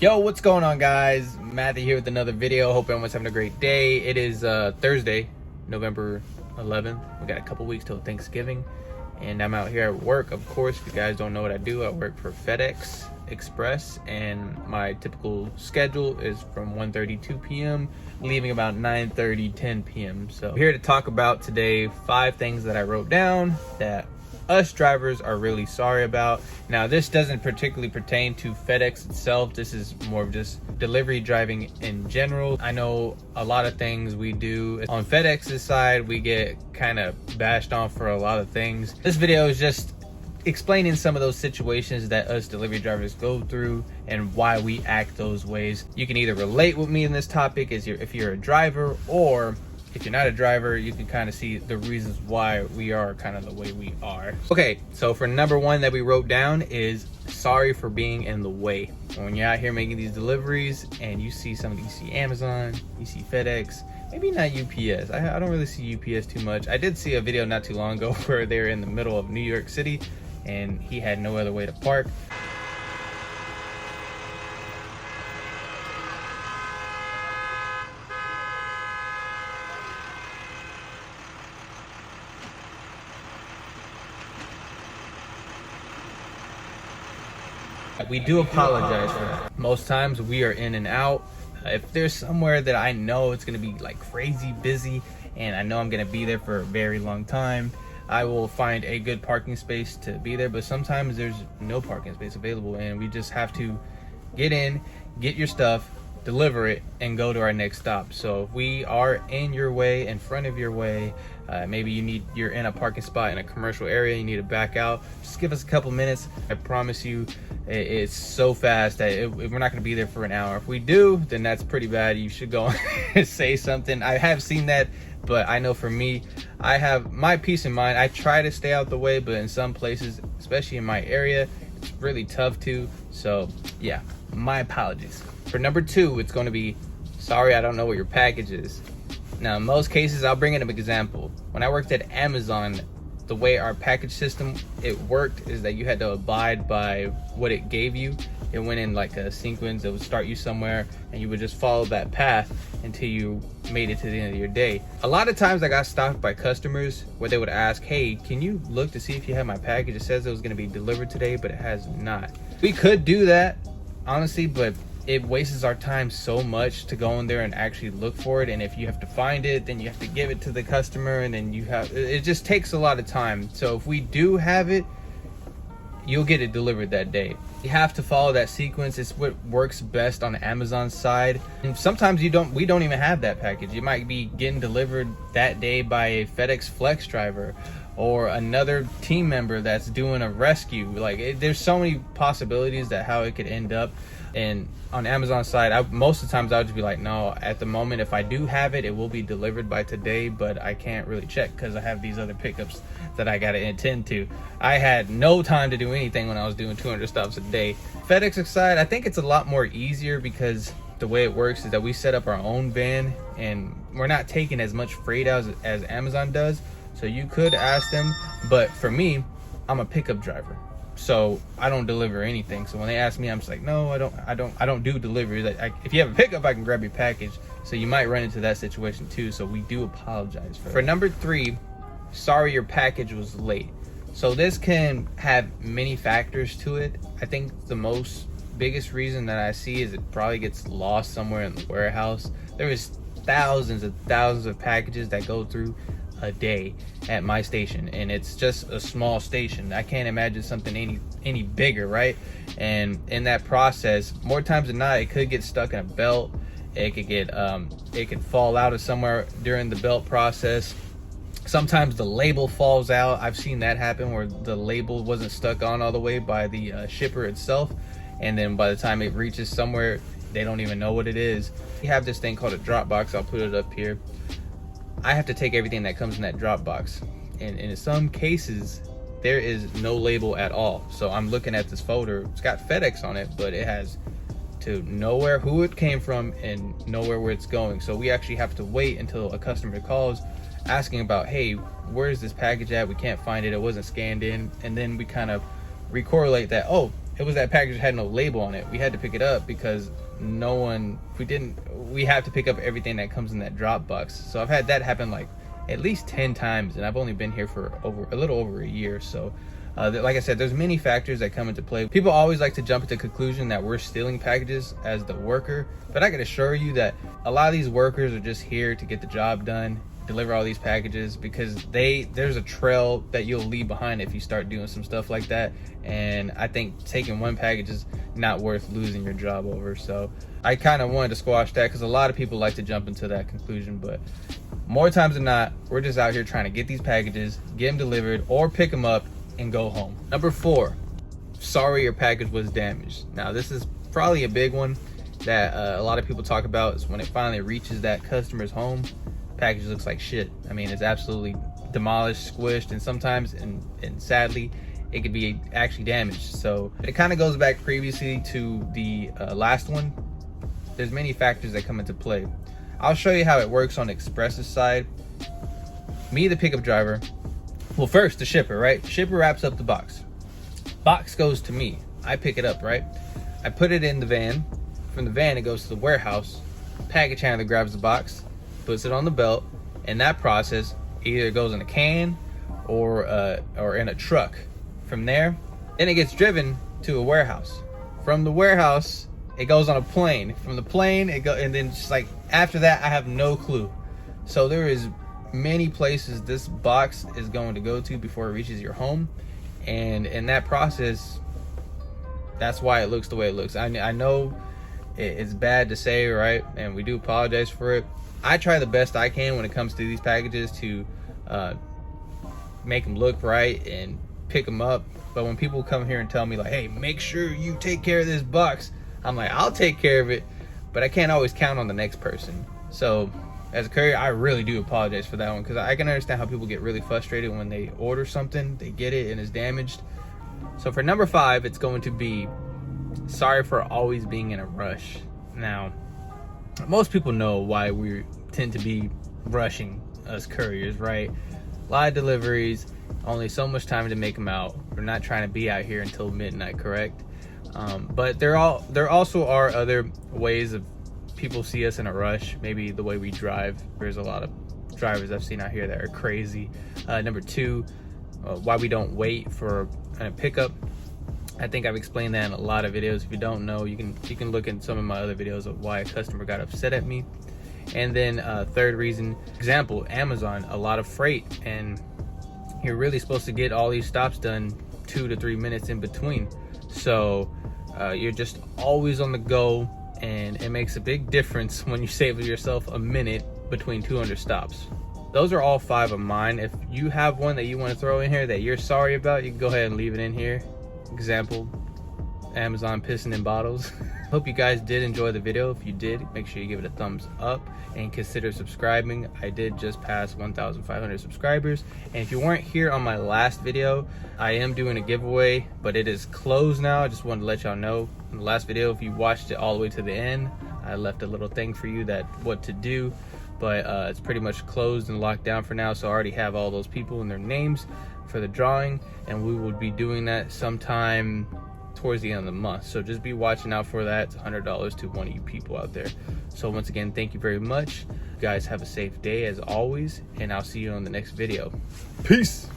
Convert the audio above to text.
Yo, what's going on, guys? Matthew here with another video. Hope everyone's having a great day. It is Thursday, November 11th. We got a couple weeks till Thanksgiving, and I'm out here at work. Of course, if you guys don't know what I do, I work for FedEx Express, and my typical schedule is from 1:30 2 p.m. leaving about 9:30 10 p.m. So I'm here to talk about today 5 things that I wrote down that us drivers are really sorry about. Now, this doesn't particularly pertain to FedEx itself. This is more of just delivery driving in general. I know a lot of things we do on FedEx's side, we get kind of bashed on for a lot of things. This video is just explaining some of those situations that us delivery drivers go through and why we act those ways. You can either relate with me in this topic if you're a driver, or if you're not a driver, you can kind of see the reasons why we are kind of the way we are. Okay, so for number 1 that we wrote down is sorry for being in the way. When you're out here making these deliveries and you see somebody, you see Amazon, you see FedEx, maybe not UPS. I don't really see UPS too much. I did see a video not too long ago where they're in the middle of New York City and he had no other way to park. We do apologize for that. Most times we are in and out. If there's somewhere that I know it's gonna be like crazy busy and I know I'm gonna be there for a very long time, I will find a good parking space to be there. But sometimes there's no parking space available and we just have to get in, get your stuff, deliver it, and go to our next stop. So if we are in your way, in front of your way, maybe you're in a parking spot in a commercial area, you need to back out, just give us a couple minutes. I promise you it's so fast that we're not going to be there for an hour. If we do, then that's pretty bad. You should go and say something. I have seen that, but I know for me, I have my peace of mind. I try to stay out the way, but in some places, especially in my area, it's really tough to. So yeah, my apologies. For number 2, it's going to be sorry I don't know what your package is. Now, in most cases, I'll bring in an example. When I worked at Amazon, the way our package system it worked is that you had to abide by what it gave you. It went in like a sequence. It would start you somewhere and you would just follow that path until you made it to the end of your day. A lot of times I got stopped by customers where they would ask, hey, can you look to see if you have my package? It says it was going to be delivered today, but it has not. We could do that, honestly, but it wastes our time so much to go in there and actually look for it. And if you have to find it, then you have to give it to the customer, and then it just takes a lot of time. So if we do have it, you'll get it delivered that day. You have to follow that sequence. It's what works best on Amazon's side. And sometimes we don't even have that package. You might be getting delivered that day by a FedEx Flex driver or another team member that's doing a rescue. There's so many possibilities that how it could end up. And on Amazon's side, most of the times I would just be like, no, at the moment, if I do have it, it will be delivered by today, but I can't really check because I have these other pickups that I got to attend to. I had no time to do anything when I was doing 200 stops a day. FedEx's side, I think it's a lot more easier because the way it works is that we set up our own van and we're not taking as much freight as Amazon does. So you could ask them, but for me, I'm a pickup driver. So I don't deliver anything. So when they ask me, I'm just like, no, I don't do deliveries. If you have a pickup, I can grab your package. So you might run into that situation too. So we do apologize for number 3, sorry your package was late. So this can have many factors to it. I think the biggest reason that I see is it probably gets lost somewhere in the warehouse. There is thousands of packages that go through a day at my station, and it's just a small station. I can't imagine something any bigger, right? And in that process, more times than not, it could get stuck in a belt. It could fall out of somewhere during the belt process. Sometimes the label falls out. I've seen that happen where the label wasn't stuck on all the way by the shipper itself, and then by the time it reaches somewhere, they don't even know what it is. We have this thing called a drop box. I'll put it up here. I have to take everything that comes in that drop box, and in some cases there is no label at all. So I'm looking at this folder, it's got FedEx on it, but it has to nowhere who it came from and nowhere where it's going. So we actually have to wait until a customer calls asking about, hey, where's this package at? We can't find it, it wasn't scanned in. And then we kind of recorrelate that, oh, it was that package that had no label on it. We had to pick it up because we have to pick up everything that comes in that drop box. So I've had that happen like at least 10 times, and I've only been here for a little over a year. So like I said, there's many factors that come into play. People always like to jump to the conclusion that we're stealing packages as the worker, but I can assure you that a lot of these workers are just here to get the job done, deliver all these packages, because there's a trail that you'll leave behind if you start doing some stuff like that. And I think taking one package is not worth losing your job over. So I kind of wanted to squash that, because a lot of people like to jump into that conclusion, but more times than not, we're just out here trying to get these packages, get them delivered, or pick them up and go home. Number 4, sorry your package was damaged. Now this is probably a big one that a lot of people talk about, is when it finally reaches that customer's home, package looks like shit. I mean, it's absolutely demolished, squished, and sometimes, and sadly, it could be actually damaged. So it kind of goes back previously to the last one. There's many factors that come into play. I'll show you how it works on Express's side. Me, the pickup driver, well, first the shipper, right? Shipper wraps up the box. Box goes to me. I pick it up, right? I put it in the van. From the van, it goes to the warehouse. Package handler grabs the box, puts it on the belt, and that process either goes in a can or in a truck. From there, then it gets driven to a warehouse. From the warehouse, it goes on a plane. From the plane, and then just like after that, I have no clue. So there is many places this box is going to go to before it reaches your home, and in that process, that's why it looks the way it looks. I know it's bad to say, right? And we do apologize for it. I try the best I can when it comes to these packages to make them look right and pick them up. But when people come here and tell me like, hey, make sure you take care of this box, I'm like, I'll take care of it, but I can't always count on the next person. So as a courier, I really do apologize for that one, because I can understand how people get really frustrated when they order something, they get it and it's damaged. So for number 5, it's going to be sorry for always being in a rush. Now, most people know why we tend to be rushing as couriers, right? A lot of deliveries, only so much time to make them out. We're not trying to be out here until midnight, correct? But there also are other ways of people see us in a rush. Maybe the way we drive. There's a lot of drivers I've seen out here that are crazy. Number 2, why we don't wait for a pickup. I think I've explained that in a lot of videos. If you don't know, you can look in some of my other videos of why a customer got upset at me. And then 3rd reason, example, Amazon, a lot of freight, and you're really supposed to get all these stops done 2 to 3 minutes in between. So you're just always on the go, and it makes a big difference when you save yourself a minute between 200 stops. Those are all 5 of mine. If you have one that you want to throw in here that you're sorry about, you can go ahead and leave it in here. Example, Amazon pissing in bottles. Hope you guys did enjoy the video. If you did, make sure you give it a thumbs up and consider subscribing. I did just pass 1,500 subscribers. And if you weren't here on my last video, I am doing a giveaway, but it is closed now. I just wanted to let y'all know. In the last video, if you watched it all the way to the end, I left a little thing for you that what to do, but it's pretty much closed and locked down for now. So I already have all those people and their names for the drawing, and we will be doing that sometime towards the end of the month. So just be watching out for that. It's $100 to one of you people out there. So once again, thank you very much. You guys have a safe day as always, and I'll see you on the next video. Peace.